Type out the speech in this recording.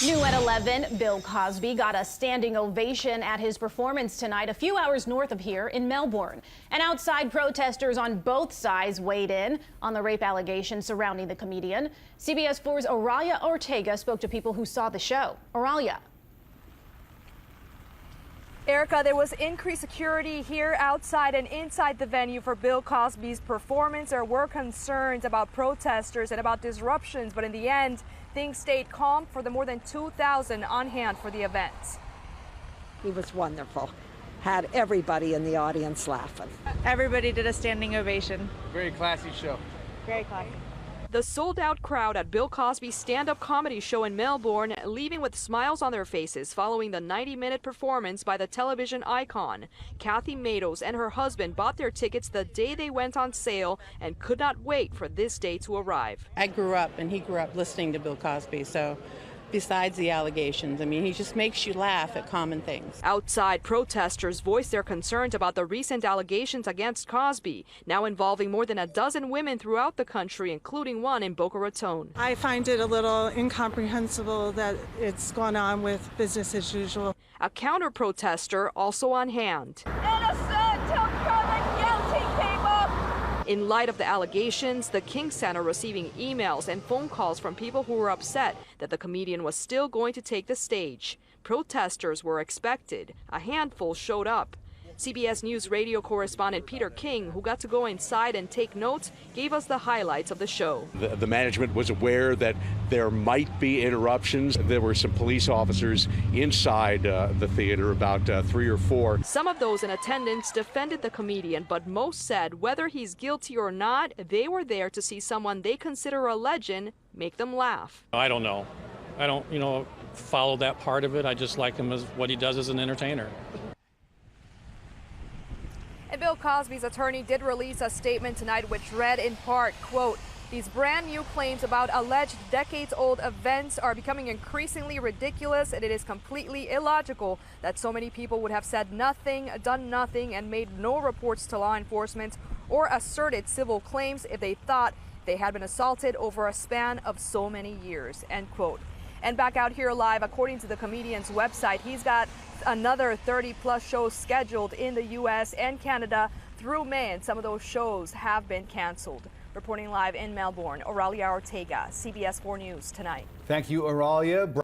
New at 11, Bill Cosby got a standing ovation at his performance tonight a few hours north of here in Melbourne. And outside, protesters on both sides weighed in on the rape allegations surrounding the comedian. CBS 4's Oralia Ortega spoke to people who saw the show. Oralia. Erica, there was increased security here outside and inside the venue for Bill Cosby's performance. There were concerns about protesters and about disruptions, but in the end, things stayed calm for the more than 2,000 on hand for the event. He was wonderful. Had everybody in the audience laughing. Everybody did a standing ovation. Very classy show. Very classy. The sold-out crowd at Bill Cosby's stand-up comedy show in Melbourne leaving with smiles on their faces following the 90-minute performance by the television icon. Kathy Matos and her husband bought their tickets the day they went on sale and could not wait for this day to arrive. I grew up and he grew up listening to Bill Cosby, so besides the allegations, I mean, he just makes you laugh at common things. Outside, protesters voiced their concerns about the recent allegations against Cosby, now involving more than a dozen women throughout the country, including one in Boca Raton. I find it a little incomprehensible that it's gone on with business as usual. A counter-protester also on hand. Innocent till proven guilty, people! In light of the allegations, the King Center receiving emails and phone calls from people who were upset that the comedian was still going to take the stage. Protesters were expected. A handful showed up. CBS News radio correspondent Peter King, who got to go inside and take notes, gave us the highlights of the show. The management was aware that there might be interruptions. There were some police officers inside the theater, about 3 or 4. Some of those in attendance defended the comedian, but most said whether he's guilty or not, they were there to see someone they consider a legend make them laugh. I don't know. I don't, follow that part of it. I just like him as what he does as an entertainer. And Bill Cosby's attorney did release a statement tonight which read in part, quote, "These brand new claims about alleged decades-old events are becoming increasingly ridiculous, and it is completely illogical that so many people would have said nothing, done nothing, and made no reports to law enforcement or asserted civil claims if they thought they had been assaulted over a span of so many years," end quote. And back out here live, according to the comedian's website, he's got another 30-plus shows scheduled in the U.S. and Canada through May, and some of those shows have been canceled. Reporting live in Melbourne, Oralia Ortega, CBS 4 News Tonight. Thank you, Oralia.